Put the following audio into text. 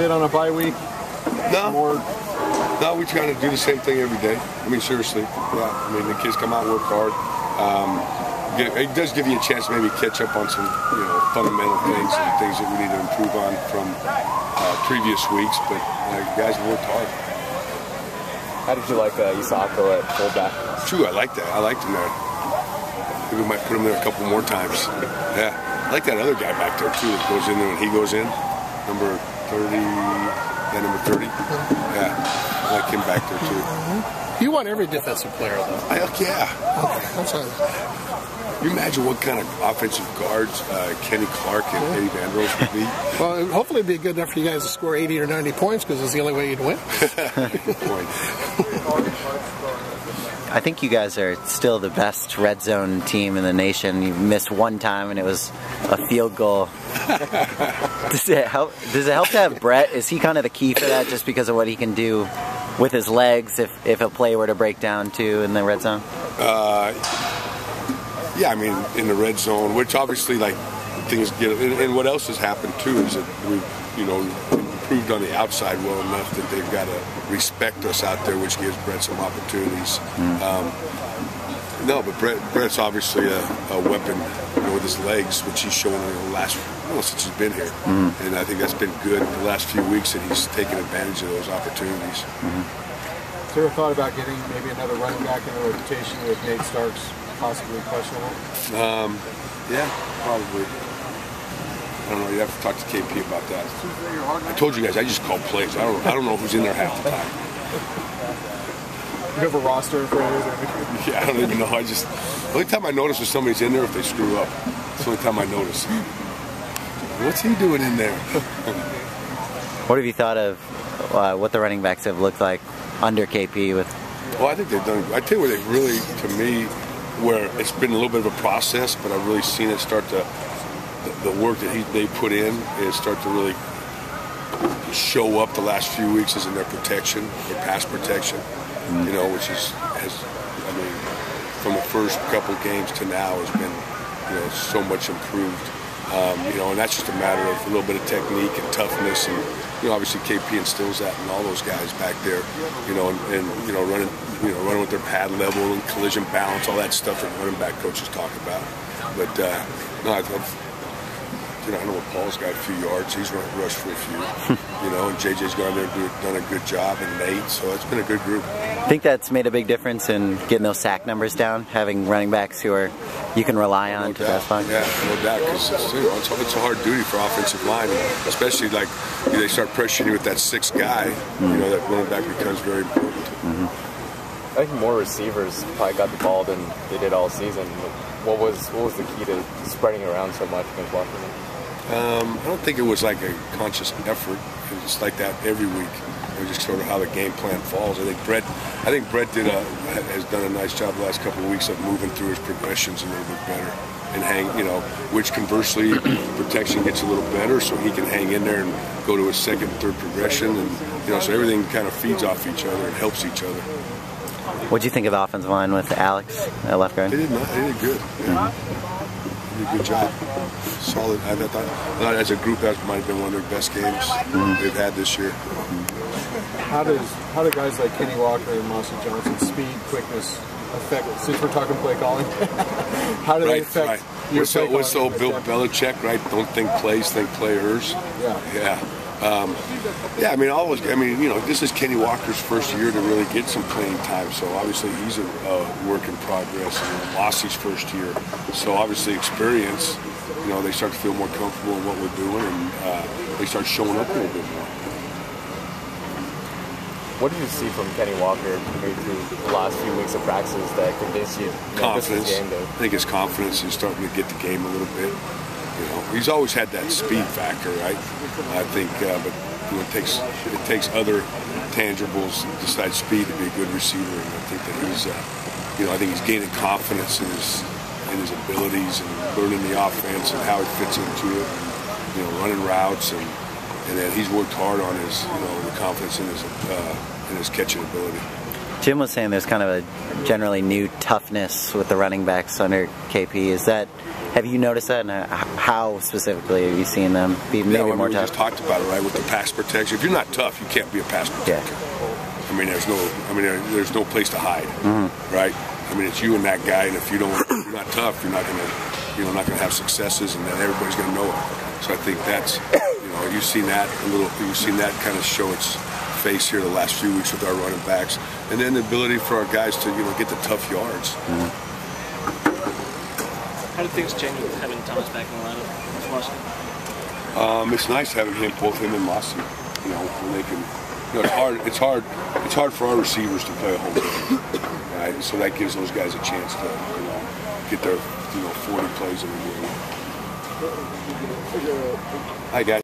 On a bye week? No, we try to do the same thing every day. I mean, seriously. Yeah. I mean, the kids come out and work hard. It does give you a chance to maybe catch up on some, fundamental things and things that we need to improve on from previous weeks. But guys have worked hard. How did you like Isako at fullback? True, I like that. I liked him there. Maybe we might put him there a couple more times. Yeah, I like that other guy back there too that goes in there when he goes in. Number 30, number 30. Yeah, I like him back there too. You want every defensive player though. Yeah. Okay, that's right. You imagine what kind of offensive guards Kenny Clark and Eddie Van Rose would be? Well, hopefully it'd be good enough for you guys to score 80 or 90 points because it's the only way you'd win. Good point. I think you guys are still the best red zone team in the nation. You missed one time and it was a field goal. Does it help to have Brett? Is he kind of the key for that just because of what he can do with his legs if a play were to break down too in the red zone? Yeah, I mean, in the red zone, which obviously, like, things get... And what else has happened, too, is that we've, improved on the outside well enough that they've got to respect us out there, which gives Brett some opportunities. No, but Brett's obviously a weapon with his legs, which he's shown in the last... since he's been here. And I think that's been good the last few weeks that he's taken advantage of those opportunities. Has there a thought about getting maybe another running back in the rotation with Nate Starks possibly questionable? Yeah, probably. I don't know. You have to talk to KP about that. I told you guys, I just call plays. I don't know who's in there half the time. You have a roster in front of you? Yeah, I don't even know. The only time I notice if somebody's in there if they screw up. That's the only time I notice. What's he doing in there? What have you thought of what the running backs have looked like under KP with? Well, I think they've done. I tell you where they've really, to me, where it's been a little bit of a process, but I've really seen it start to. The work that they put in is start to really show up the last few weeks is in their protection, their pass protection, which from the first couple games to now has been, so much improved. And that's just a matter of a little bit of technique and toughness, and obviously KP instills that in all those guys back there, and running with their pad level and collision balance, all that stuff that running back coaches talk about. But I know Paul's got a few yards. He's rushed for a few, and JJ's gone there and done a good job, and Nate. So it's been a good group. I think that's made a big difference in getting those sack numbers down, having running backs who you can rely on to pass by. Yeah, no doubt, because it's a hard duty for offensive line, especially like they start pressuring you with that sixth guy. That running back becomes very important. I think more receivers probably got the ball than they did all season. What was the key to spreading around so much against Washington? I don't think it was like a conscious effort. It's like that every week. It's just sort of how the game plan falls. I think Brett has done a nice job the last couple of weeks of moving through his progressions a little bit better and which conversely protection gets a little better, so he can hang in there and go to his second, third progression, and so everything kind of feeds off each other and helps each other. What do you think of the offensive line with Alex at left guard? They did good. Yeah. They did a good job. Solid. I thought as a group that might have been one of their best games they've had this year. How do guys like Kenny Walker and Mossy Johnson speed, quickness affect? Since we're talking play calling, how do they affect your play calling? What's the old Bill Belichick, right? Don't think plays, think players. Yeah. This is Kenny Walker's first year to really get some playing time, so obviously he's a work in progress. And Mossy's first year, so obviously experience. They start to feel more comfortable in what we're doing, and they start showing up a little bit more. What do you see from Kenny Walker maybe through the last few weeks of practices that convince you confidence? This is game I think his confidence is starting to get the game a little bit. He's always had that speed factor, right? I think, but it takes other tangibles besides speed to be a good receiver. And I think that he's gaining confidence in his abilities and learning the offense and how it fits into it. And, running routes and then he's worked hard on his the confidence in his catching ability. Jim was saying there's kind of a generally new toughness with the running backs under KP. Have you noticed that, and how specifically have you seen them be maybe more tough? We just talked about it, right? With the pass protection. If you're not tough, you can't be a pass protector. Yeah. I mean, there's no place to hide, right? I mean, it's you and that guy, and if you're not tough, you're not gonna have successes, and then everybody's gonna know it. So I think that's, you've seen that kind of show its face here the last few weeks with our running backs, and then the ability for our guys to get the tough yards. How did things change with having Thomas back in the lineup? It's nice having both him and Mossy. When they can. It's hard for our receivers to play a whole game, right? So that gives those guys a chance to, get their, 40 plays in a game. Hi, guys.